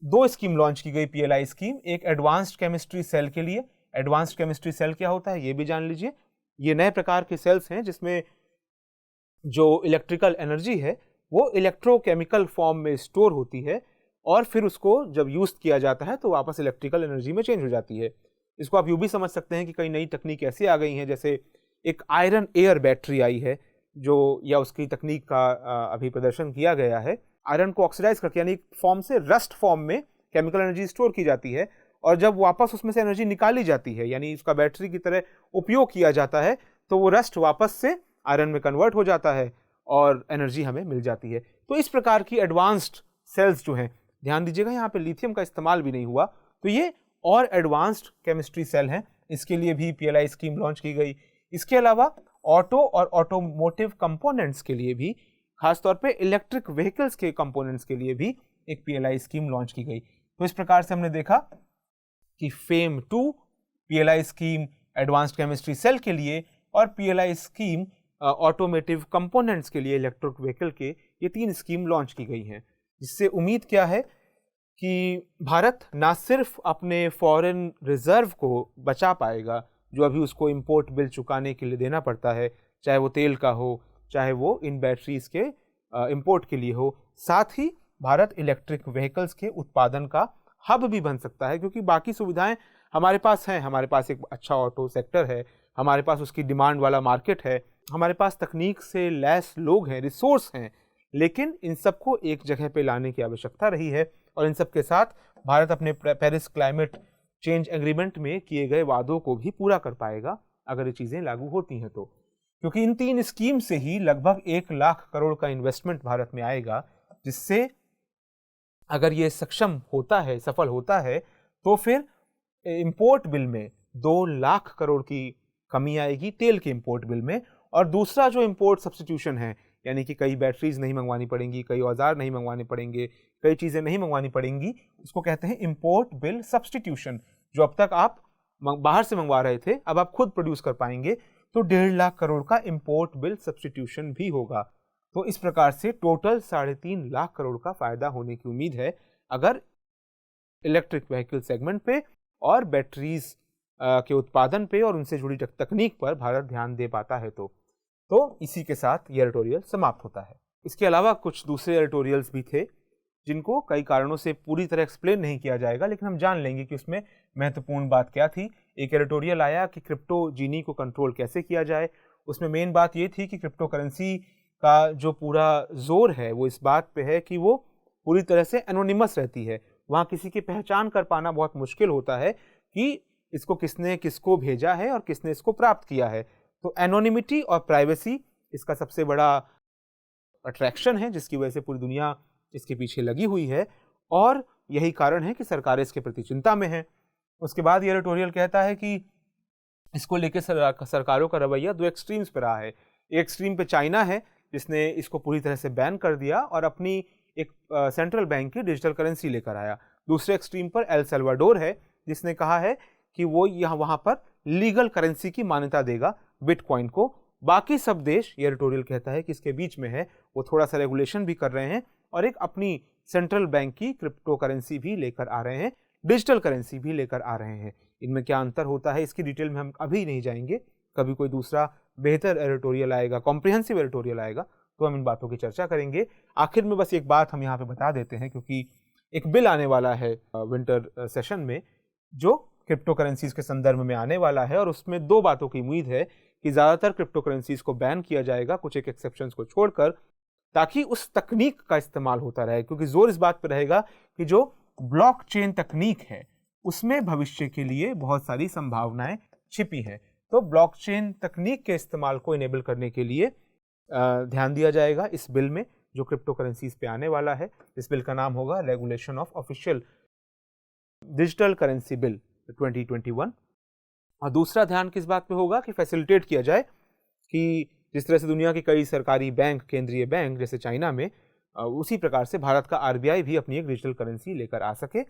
2 स्कीम लॉन्च की गई पीएलआई स्कीम। एक एडवांस्ड केमिस्ट्री सेल के लिए। एडवांस्ड केमिस्ट्री सेल क्या होता है ये भी जान लीजिए। ये नए प्रकार के सेल्स हैं जिसमें जो इलेक्ट्रिकल एनर्जी है वो इलेक्ट्रोकेमिकल फॉर्म में स्टोर होती है, और फिर उसको जब यूज किया जाता है तो वापस इलेक्ट्रिकल एनर्जी में चेंज हो जाती है। इसको आप यूँ भी समझ सकते हैं कि कई नई तकनीक ऐसी आ गई हैं, जैसे एक आयरन एयर बैटरी आई है जो, या उसकी तकनीक का अभी प्रदर्शन किया गया है। आयरन को ऑक्सीडाइज करके, यानी फॉर्म से रस्ट फॉर्म में केमिकल एनर्जी स्टोर की जाती है, और जब वापस उसमें से एनर्जी निकाली जाती है, यानी उसका बैटरी की तरह उपयोग किया जाता है, तो वो रस्ट वापस से आयरन में कन्वर्ट हो जाता है और एनर्जी हमें मिल जाती है। तो इस प्रकार की एडवांस्ड सेल्स जो हैं, ध्यान दीजिएगा यहाँ पे लिथियम का इस्तेमाल भी नहीं हुआ, तो ये और एडवांस्ड केमिस्ट्री सेल हैं, इसके लिए भी पीएलआई स्कीम लॉन्च की गई। इसके अलावा ऑटो और ऑटोमोटिव कंपोनेंट्स के लिए भी, खासतौर पे इलेक्ट्रिक व्हीकल्स के कंपोनेंट्स के लिए भी एक पीएलआई स्कीम लॉन्च की गई। तो इस प्रकार से हमने देखा कि FAME 2 PLI scheme advanced chemistry cell के लिए और पीएलआई स्कीम ऑटोमोटिव कंपोनेंट्स के लिए इलेक्ट्रिक व्हीकल के, ये 3 स्कीम लॉन्च की गई हैं, जिससे उम्मीद क्या है कि भारत ना सिर्फ अपने फॉरेन रिजर्व को बचा पाएगा, जो अभी उसको इंपोर्ट बिल चुकाने के लिए देना पड़ता है, चाहे वो तेल का हो, चाहे वो इन बैटरीज के इंपोर्ट के लिए हो, साथ ही भारत इलेक्ट्रिक व्हीकल्स के उत्पादन का हब भी बन सकता है, क्योंकि बाकी सुविधाएं हमारे पास हैं। हमारे पास एक अच्छा ऑटो सेक्टर है, हमारे पास उसकी डिमांड वाला मार्केट है, हमारे पास तकनीक से लैस लोग हैं, रिसोर्स हैं, लेकिन इन सबको एक जगह पे लाने की आवश्यकता रही है, और इन सब के साथ भारत अपने पेरिस क्लाइमेट चेंज एग्रीमेंट में किए गए वादों को भी पूरा कर पाएगा, अगर ये चीज़ें लागू होती हैं तो। क्योंकि इन 3 स्कीम से ही लगभग 1 लाख करोड़ का इन्वेस्टमेंट भारत में आएगा, जिससे अगर ये सक्षम होता है, सफल होता है, तो फिर इंपोर्ट बिल में 2 लाख करोड़ की कमी आएगी तेल के इंपोर्ट बिल में। और दूसरा जो इंपोर्ट सब्स्टिट्यूशन है, यानी कि कई बैटरीज नहीं मंगवानी पड़ेंगी, कई औजार नहीं मंगवाने पड़ेंगे, कई चीज़ें नहीं मंगवानी पड़ेंगी, उसको कहते हैं इंपोर्ट बिल सब्स्टिट्यूशन। जो अब तक आप बाहर से मंगवा रहे थे, अब आप खुद प्रोड्यूस कर पाएंगे, तो 1.5 लाख करोड़ का इंपोर्ट बिल सब्स्टिट्यूशन भी होगा। तो इस प्रकार से टोटल 3.5 लाख करोड़ का फायदा होने की उम्मीद है, अगर इलेक्ट्रिक व्हीकल सेगमेंट पे और बैटरीज के उत्पादन पे और उनसे जुड़ी तकनीक पर भारत ध्यान दे पाता है तो इसी के साथ ये एडिटोरियल समाप्त होता है। इसके अलावा कुछ दूसरे एडिटोरियल्स भी थे, जिनको कई कारणों से पूरी तरह एक्सप्लेन नहीं किया जाएगा, लेकिन हम जान लेंगे कि उसमें महत्वपूर्ण बात क्या थी। एक एडिटोरियल आया कि क्रिप्टो जीनी को कंट्रोल कैसे किया जाए। उसमें मेन बात ये थी कि क्रिप्टो करेंसी का जो पूरा जोर है वो इस बात पे है कि वो पूरी तरह से एनोनिमस रहती है। वहाँ किसी की पहचान कर पाना बहुत मुश्किल होता है कि इसको किसने किसको भेजा है और किसने इसको प्राप्त किया है। तो एनोनिमिटी और प्राइवेसी इसका सबसे बड़ा अट्रैक्शन है, जिसकी वजह से पूरी दुनिया इसके पीछे लगी हुई है, और यही कारण है कि सरकारें इसके प्रति चिंता में हैं। उसके बाद ये एडिटोरियल कहता है कि इसको लेकर सरकारों का रवैया 2 एक्सट्रीम्स पर रहा है। एक एक्सट्रीम पे चाइना है, जिसने इसको पूरी तरह से बैन कर दिया और अपनी एक सेंट्रल बैंक की डिजिटल करेंसी लेकर आया। दूसरे एक्सट्रीम पर एल सल्वाडोर है, जिसने कहा है कि वो वहाँ पर लीगल करेंसी की मान्यता देगा, बिटकॉइन को। बाकी सब देश, ये एडिटोरियल कहता है कि इसके बीच में है, वो थोड़ा सा रेगुलेशन भी कर रहे हैं और एक अपनी सेंट्रल बैंक की क्रिप्टो करेंसी भी लेकर आ रहे हैं, डिजिटल करेंसी भी लेकर आ रहे हैं। इनमें क्या अंतर होता है, इसकी डिटेल में हम अभी नहीं जाएंगे। कभी कोई दूसरा बेहतर एडिटोरियल आएगा, कॉम्प्रिहेंसिव एडिटोरियल आएगा, तो हम इन बातों की चर्चा करेंगे। आखिर में बस एक बात हम यहाँ पे बता देते हैं, क्योंकि एक बिल आने वाला है विंटर सेशन में, जो क्रिप्टो करेंसीज के संदर्भ में आने वाला है, और उसमें 2 बातों की उम्मीद है कि ज़्यादातर क्रिप्टो करेंसीज को बैन किया जाएगा, कुछ एक एक्सेप्शंस को छोड़कर, ताकि उस तकनीक का इस्तेमाल होता रहे। क्योंकि जोर इस बात पर रहेगा कि जो ब्लॉकचेन तकनीक है, उसमें भविष्य के लिए बहुत सारी संभावनाएं छिपी हैं। तो ब्लॉकचेन तकनीक के इस्तेमाल को इनेबल करने के लिए ध्यान दिया जाएगा इस बिल में, जो क्रिप्टो करेंसीज पे आने वाला है। इस बिल का नाम होगा regulation of official digital currency bill 2021। और दूसरा ध्यान किस बात पे होगा कि फैसिलिटेट किया जाए कि जिस तरह से दुनिया के कई सरकारी बैंक, केंद्रीय बैंक जैसे चाइना में, उसी प्रकार से भारत का आरबीआई भी अपनी एक डिजिटल करेंसी लेकर आ सके।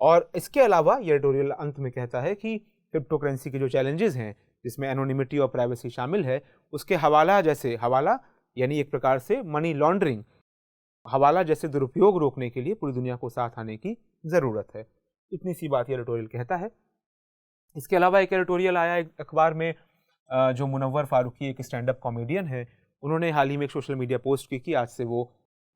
और इसके अलावा ये एडिटोरियल अंत में कहता है कि क्रिप्टो करेंसी के जो चैलेंजेस हैं, जिसमें एनोनिमिटी और प्राइवेसी शामिल है, उसके हवाला यानी एक प्रकार से मनी लॉन्ड्रिंग, हवाला जैसे दुरुपयोग रोकने के लिए पूरी दुनिया को साथ आने की ज़रूरत है। इतनी सी बात ये एडिटोरियल कहता है। इसके अलावा एक एडिटोरियल आया एक अखबार में, जो मुनव्वर फारूकी एक स्टैंड अप कॉमेडियन है, उन्होंने हाल ही में एक सोशल मीडिया पोस्ट की कि आज से वो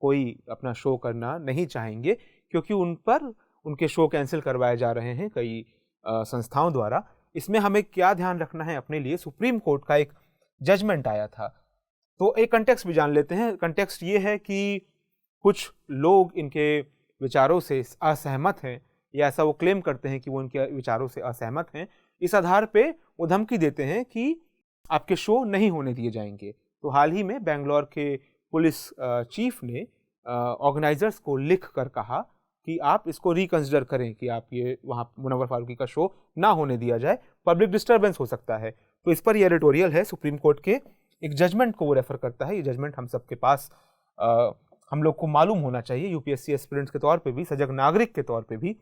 कोई अपना शो करना नहीं चाहेंगे, क्योंकि उन पर उनके शो कैंसिल करवाए जा रहे हैं कई संस्थाओं द्वारा। इसमें हमें क्या ध्यान रखना है अपने लिए, सुप्रीम कोर्ट का एक जजमेंट आया था। तो एक कंटेक्स्ट भी जान लेते हैं। कंटेक्स्ट ये है कि कुछ लोग इनके विचारों से असहमत हैं, या ऐसा वो क्लेम करते हैं कि वो इनके विचारों से असहमत हैं। इस आधार पे वो धमकी देते हैं कि आपके शो नहीं होने दिए जाएंगे। तो हाल ही में बेंगलोर के पुलिस चीफ ने ऑर्गेनाइजर्स को लिख कर कहा कि आप इसको रिकंसिडर करें कि आप ये वहाँ मुनव्वर फारूकी का शो ना होने दिया जाए, पब्लिक डिस्टर्बेंस हो सकता है। तो इस पर ये एडिटोरियल है, सुप्रीम कोर्ट के एक जजमेंट को वो रेफर करता है। ये जजमेंट हम सबके पास हम लोग को मालूम होना चाहिए, यूपीएससी एस्पिरेंट्स के तौर पे भी, सजग नागरिक के तौर पे भी।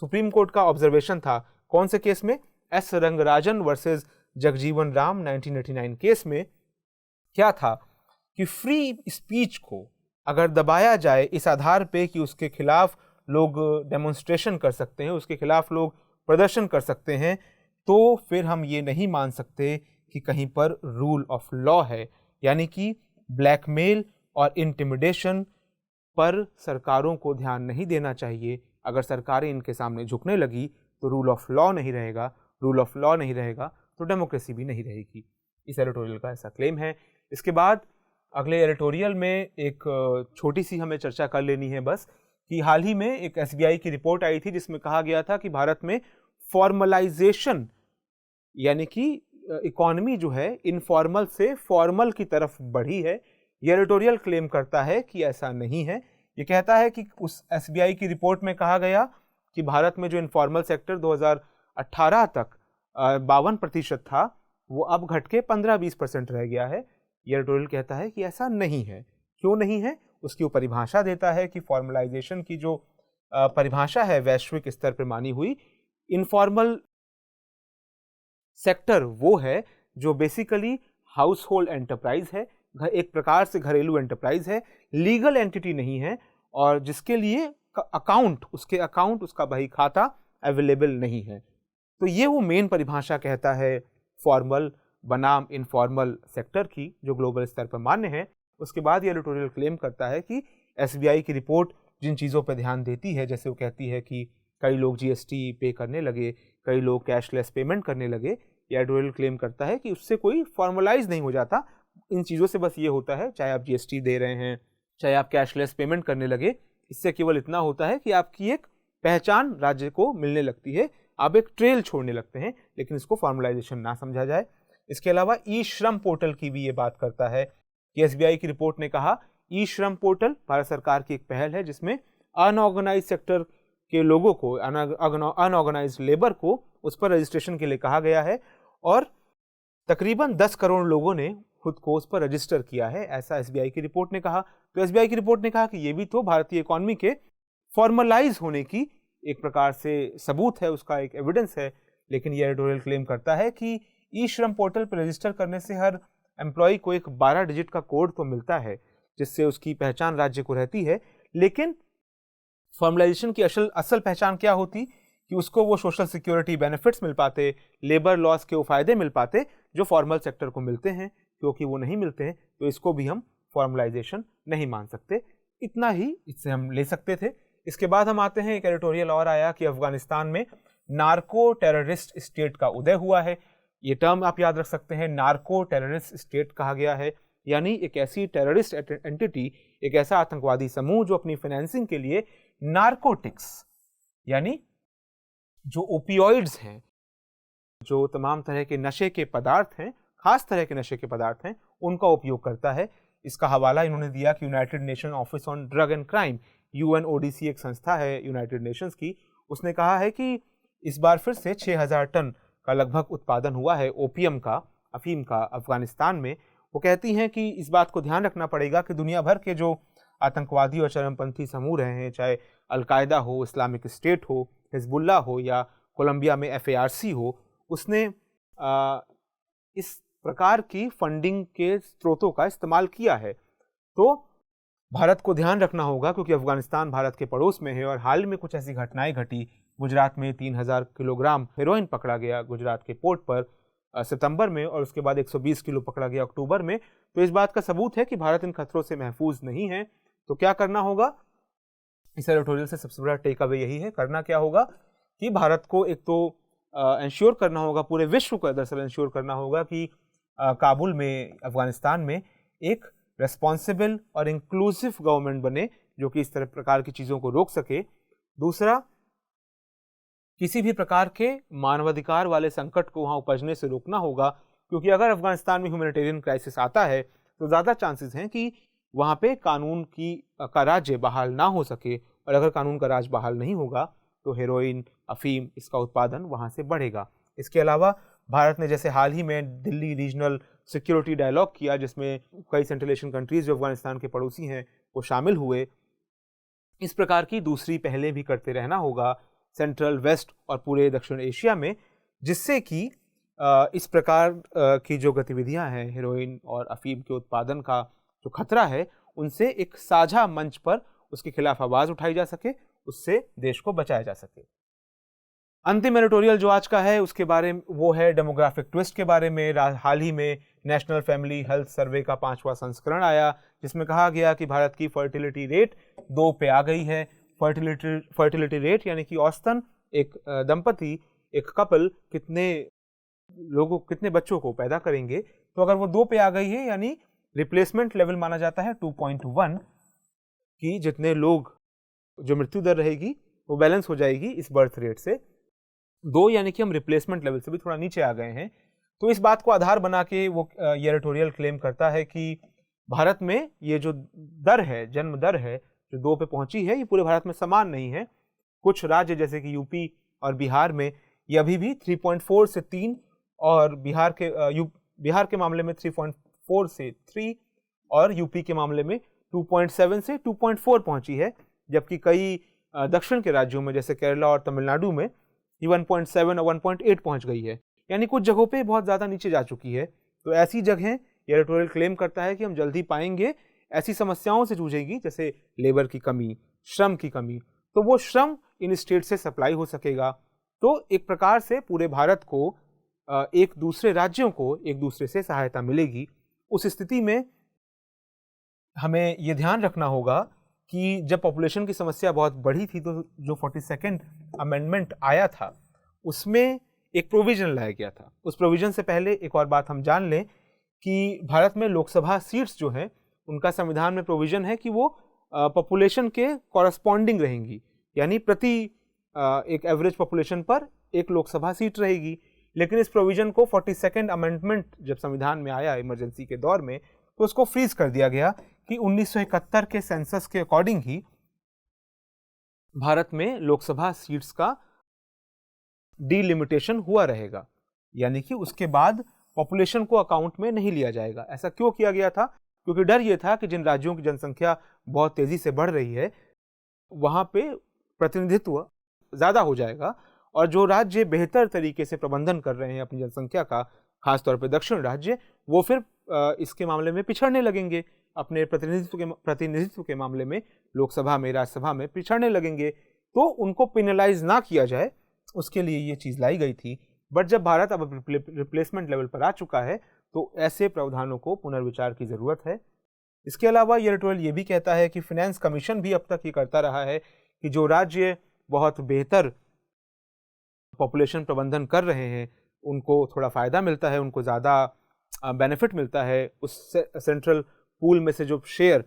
सुप्रीम कोर्ट का ऑब्जर्वेशन था कौन से केस में? S Rangarajan versus Jagjivan Ram 1989 case में। क्या था कि फ्री स्पीच को अगर दबाया जाए इस आधार पे कि उसके खिलाफ लोग डेमोन्स्ट्रेशन कर सकते हैं, उसके खिलाफ लोग प्रदर्शन कर सकते हैं, तो फिर हम ये नहीं मान सकते कि कहीं पर रूल ऑफ लॉ है। यानी कि ब्लैकमेल और इंटिमिडेशन पर सरकारों को ध्यान नहीं देना चाहिए। अगर सरकारें इनके सामने झुकने लगी तो रूल ऑफ लॉ नहीं रहेगा, रूल ऑफ लॉ नहीं रहेगा तो डेमोक्रेसी भी नहीं रहेगी। इस एडिटोरियल का ऐसा क्लेम है। इसके बाद अगले एडिटोरियल में एक छोटी सी हमें चर्चा कर लेनी है बस, कि हाल ही में एक एसबीआई की रिपोर्ट आई थी जिसमें कहा गया था कि भारत में फॉर्मलाइजेशन, यानी कि इकोनॉमी जो है इनफॉर्मल से फॉर्मल की तरफ बढ़ी है। ये एडिटोरियल क्लेम करता है कि ऐसा नहीं है। ये कहता है कि उस एसबीआई की रिपोर्ट में कहा गया कि भारत में जो इनफॉर्मल सेक्टर 2018 तक 52% था, वो अब घट के 15-20% रह गया है। ये एडिटोरियल कहता है कि ऐसा नहीं है। क्यों नहीं है? उसकी वो परिभाषा देता है कि फॉर्मलाइजेशन की जो परिभाषा है वैश्विक स्तर पर मानी हुई, इनफॉर्मल सेक्टर वो है जो बेसिकली हाउस होल्ड एंटरप्राइज है, एक प्रकार से घरेलू एंटरप्राइज है, लीगल एंटिटी नहीं है, और जिसके लिए अकाउंट उसका बही खाता अवेलेबल नहीं है। तो ये वो मेन परिभाषा कहता है फॉर्मल बनाम इनफॉर्मल सेक्टर की, जो ग्लोबल स्तर पर मान्य है। उसके बाद ये एडिटोरियल क्लेम करता है कि एसबीआई की रिपोर्ट जिन चीज़ों पर ध्यान देती है, जैसे वो कहती है कि कई लोग जीएसटी पे करने लगे, कई लोग कैशलेस पेमेंट करने लगे, ये एडिटोरियल क्लेम करता है कि उससे कोई फॉर्मलाइज नहीं हो जाता। इन चीज़ों से बस ये होता है, चाहे आप जीएसटी दे रहे हैं, चाहे आप कैशलेस पेमेंट करने लगे, इससे केवल इतना होता है कि आपकी एक पहचान राज्य को मिलने लगती है, आप एक ट्रेल छोड़ने लगते हैं, लेकिन इसको फॉर्मलाइजेशन ना समझा जाए। इसके अलावा ई श्रम पोर्टल की भी ये बात करता है कि एसबीआई की रिपोर्ट ने कहा ई श्रम पोर्टल भारत सरकार की एक पहल है जिसमें अनऑर्गेनाइज सेक्टर के लोगों को, अनऑर्गेनाइज लेबर को उस पर रजिस्ट्रेशन के लिए कहा गया है, और तकरीबन 10 करोड़ लोगों ने खुद को उस पर रजिस्टर किया है, ऐसा एसबीआई की रिपोर्ट ने कहा। तो एसबीआई की रिपोर्ट ने कहा कि ये भी तो भारतीय इकोनॉमी के फॉर्मलाइज होने की एक प्रकार से सबूत है, उसका एक एविडेंस है। लेकिन ये एडिटोरियल क्लेम करता है कि ई श्रम पोर्टल पर रजिस्टर करने से हर एम्प्लॉय को एक 12 डिजिट का कोड तो मिलता है, जिससे उसकी पहचान राज्य को रहती है, लेकिन फॉर्मलाइजेशन की असल पहचान क्या होती कि उसको वो सोशल सिक्योरिटी बेनिफिट्स मिल पाते, लेबर लॉस के वो फायदे मिल पाते जो फॉर्मल सेक्टर को मिलते हैं। क्योंकि वो नहीं मिलते हैं तो इसको भी हम फॉर्मलाइजेशन नहीं मान सकते। इतना ही इससे हम ले सकते थे। इसके बाद हम आते हैं, एक एडिटोरियल और आया कि अफगानिस्तान में नार्को टेररिस्ट स्टेट का उदय हुआ है। ये टर्म आप याद रख सकते हैं, नार्को टेररिस्ट स्टेट कहा गया है, यानी एक ऐसी टेररिस्ट एंटिटी, एक ऐसा आतंकवादी समूह जो अपनी फाइनेंसिंग के लिए नार्कोटिक्स, यानी जो ओपियोइड्स हैं, जो तमाम तरह के नशे के पदार्थ हैं, खास तरह के नशे के पदार्थ हैं, उनका उपयोग करता है। इसका हवाला इन्होंने दिया कि United nation office on drug and crime, UNODC एक संस्था है यूनाइटेड नेशंस की, उसने कहा है कि इस बार फिर से 6000 टन का लगभग उत्पादन हुआ है ओपियम का, अफीम का, अफगानिस्तान में। वो कहती हैं कि इस बात को ध्यान रखना पड़ेगा कि दुनिया भर के जो आतंकवादी और चरमपंथी समूह रहे हैं, चाहे अलकायदा हो, इस्लामिक स्टेट हो, हिजबुल्ला हो या कोलंबिया में एफएआरसी हो, उसने इस प्रकार की फंडिंग के स्रोतों का इस्तेमाल किया है। तो भारत को ध्यान रखना होगा, क्योंकि अफगानिस्तान भारत के पड़ोस में है और हाल में कुछ ऐसी घटनाएं घटी। गुजरात में 3000 किलोग्राम हेरोइन पकड़ा गया गुजरात के पोर्ट पर सितंबर में, और उसके बाद 120 किलो पकड़ा गया अक्टूबर में। तो इस बात का सबूत है कि भारत इन खतरों से महफूज नहीं है। तो क्या करना होगा? इस एडिटोरियल से सबसे बड़ा टेक अवे यही है, करना क्या होगा कि भारत को एक तो इंश्योर करना होगा, पूरे विश्व को दरअसल इंश्योर करना होगा कि काबुल में, अफगानिस्तान में एक रेस्पॉन्सिबल और इंक्लूसिव गवर्नमेंट बने जो कि इस तरह प्रकार की चीज़ों को रोक सके। दूसरा, किसी भी प्रकार के मानवाधिकार वाले संकट को वहाँ उपजने से रोकना होगा, क्योंकि अगर अफगानिस्तान में ह्यूमैनिटेरियन क्राइसिस आता है तो ज़्यादा चांसेस हैं कि वहाँ पे कानून का राज्य बहाल ना हो सके, और अगर कानून का राज बहाल नहीं होगा तो हेरोइन, अफीम, इसका उत्पादन वहाँ से बढ़ेगा। इसके अलावा भारत ने जैसे हाल ही में दिल्ली रीजनल सिक्योरिटी डायलॉग किया, जिसमें कई सेंट्रल एशियन कंट्रीज जो अफगानिस्तान के पड़ोसी हैं वो शामिल हुए, इस प्रकार की दूसरी पहलें भी करते रहना होगा सेंट्रल, वेस्ट और पूरे दक्षिण एशिया में, जिससे कि इस प्रकार की जो गतिविधियां हैं हेरोइन और अफीम के उत्पादन का जो खतरा है, उनसे एक साझा मंच पर उसके खिलाफ आवाज उठाई जा सके, उससे देश को बचाया जा सके। अंतिम एडिटोरियल जो आज का है उसके बारे में वो है डेमोग्राफिक ट्विस्ट के बारे में। हाल ही में नेशनल फैमिली हेल्थ सर्वे का 5वां संस्करण आया, जिसमें कहा गया कि भारत की फर्टिलिटी रेट 2 पे आ गई है। फर्टिलिटी रेट यानी कि औसतन एक दंपति, एक कपल कितने बच्चों को पैदा करेंगे, तो अगर वो 2 पे आ गई है यानी रिप्लेसमेंट लेवल माना जाता है 2.1 कि जितने लोग जो मृत्यु दर रहेगी वो बैलेंस हो जाएगी इस बर्थ रेट से। 2 यानी कि हम रिप्लेसमेंट लेवल से भी थोड़ा नीचे आ गए हैं। तो इस बात को आधार बना के वो ये एडिटोरियल क्लेम करता है कि भारत में ये जो दर है, जन्म दर है जो 2 पे पहुंची है, ये पूरे भारत में समान नहीं है। कुछ राज्य जैसे कि यूपी और बिहार में ये अभी भी 3.4 से 3, और बिहार के मामले में 3.4 से 3, और यूपी के मामले में 2.7 से 2.4 पहुंची है, जबकि कई दक्षिण के राज्यों में जैसे केरला और तमिलनाडु में ये 1.7 और 1.8 पहुंच गई है, यानी कुछ जगहों पे बहुत ज़्यादा नीचे जा चुकी है। तो ऐसी जगहें ये एडिटोरियल क्लेम करता है कि हम जल्दी पाएंगे ऐसी समस्याओं से जूझेगी जैसे लेबर की कमी, श्रम की कमी, तो वो श्रम इन स्टेट से सप्लाई हो सकेगा। तो एक प्रकार से पूरे भारत को एक दूसरे राज्यों को एक दूसरे से सहायता मिलेगी। उस स्थिति में हमें ये ध्यान रखना होगा कि जब पॉपुलेशन की समस्या बहुत बढ़ी थी तो जो 42nd अमेंडमेंट आया था उसमें एक प्रोविजन लाया गया था। उस प्रोविजन से पहले एक और बात हम जान लें कि भारत में लोकसभा सीट्स जो हैं उनका संविधान में प्रोविजन है कि वो पॉपुलेशन के कॉरस्पॉन्डिंग रहेंगी, यानी प्रति एक एवरेज पॉपुलेशन पर एक लोकसभा सीट रहेगी। लेकिन इस प्रोविजन को 42nd अमेंडमेंट जब संविधान में आया इमरजेंसी के दौर में, तो उसको फ्रीज कर दिया गया कि 1971 के सेंसस के अकॉर्डिंग ही भारत में लोकसभा सीट्स का डिलिमिटेशन हुआ रहेगा, यानी कि उसके बाद पॉपुलेशन को अकाउंट में नहीं लिया जाएगा। ऐसा क्यों किया गया था? क्योंकि डर यह था कि जिन राज्यों की जनसंख्या बहुत तेजी से बढ़ रही है वहां पे प्रतिनिधित्व ज्यादा हो जाएगा, और जो राज्य बेहतर तरीके से प्रबंधन कर रहे हैं अपनी जनसंख्या का, खासतौर पर दक्षिण राज्य, वो फिर इसके मामले में पिछड़ने लगेंगे, अपने प्रतिनिधित्व के मामले में लोकसभा में, राज्यसभा में पिछड़ने लगेंगे। तो उनको पेनलाइज ना किया जाए उसके लिए ये चीज़ लाई गई थी। बट जब भारत अब रिप्लेसमेंट लेवल पर आ चुका है तो ऐसे प्रावधानों को पुनर्विचार की ज़रूरत है। इसके अलावा ये एडिटोरियल ये भी कहता है कि फाइनेंस कमीशन भी अब तक ये करता रहा है कि जो राज्य बहुत बेहतर पॉपुलेशन प्रबंधन कर रहे हैं उनको थोड़ा फ़ायदा मिलता है, उनको ज़्यादा बेनिफिट मिलता है उस सेंट्रल पूल में से जो शेयर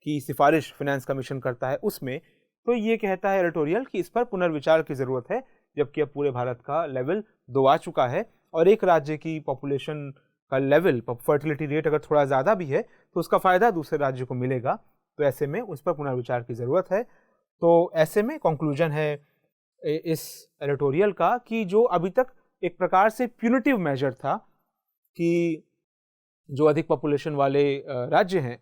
की सिफारिश फाइनेंस कमीशन करता है उसमें। तो ये कहता है एडिटोरियल कि इस पर पुनर्विचार की ज़रूरत है, जबकि अब पूरे भारत का लेवल 2 आ चुका है, और एक राज्य की पॉपुलेशन का लेवल, फर्टिलिटी रेट अगर थोड़ा ज़्यादा भी है तो उसका फ़ायदा दूसरे राज्य को मिलेगा। तो ऐसे में उस पर पुनर्विचार की ज़रूरत है। तो ऐसे में कंक्लूजन है इस एडिटोरियल का कि जो अभी तक एक प्रकार से प्यूनिटिव मेजर था कि जो अधिक पॉपुलेशन वाले राज्य हैं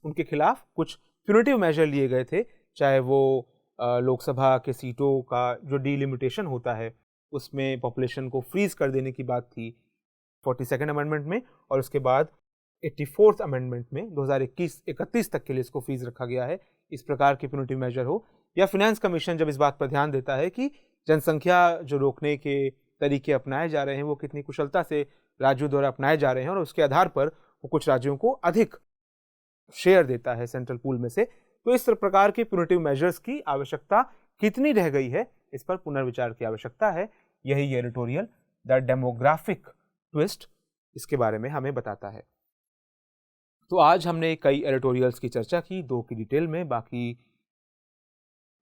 उनके खिलाफ कुछ प्यूनिटिव मेजर लिए गए थे, चाहे वो लोकसभा के सीटों का जो डिलिमिटेशन होता है उसमें पॉपुलेशन को फ्रीज कर देने की बात थी 42nd अमेंडमेंट में, और उसके बाद 84th अमेंडमेंट में 2021-31 तक के लिए इसको फ्रीज रखा गया है। इस प्रकार के प्यूनिटिव मेजर हो, या फाइनेंस कमीशन जब इस बात पर ध्यान देता है कि जनसंख्या जो रोकने के तरीके अपनाए जा रहे हैं वो कितनी कुशलता से राज्यों द्वारा अपनाए जा रहे हैं, और उसके आधार पर वो कुछ राज्यों को अधिक शेयर देता है सेंट्रल पूल में से। तो इस प्रकार के प्यूनिटिव मेजर्स की आवश्यकता कितनी रह गई है, इस पर पुनर्विचार की आवश्यकता है। यही एडिटोरियल द डेमोग्राफिक ट्विस्ट इसके बारे में हमें बताता है। तो आज हमने कई एडिटोरियल्स की चर्चा की, 2 की डिटेल में, बाकी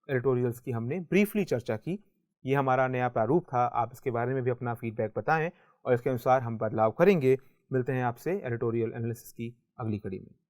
एडिटोरियल्स की हमने ब्रीफली चर्चा की। ये हमारा नया प्रारूप था। आप इसके बारे में भी अपना फीडबैक बताएं और इसके अनुसार हम बदलाव करेंगे। मिलते हैं आपसे एडिटोरियल एनालिसिस की अगली कड़ी में।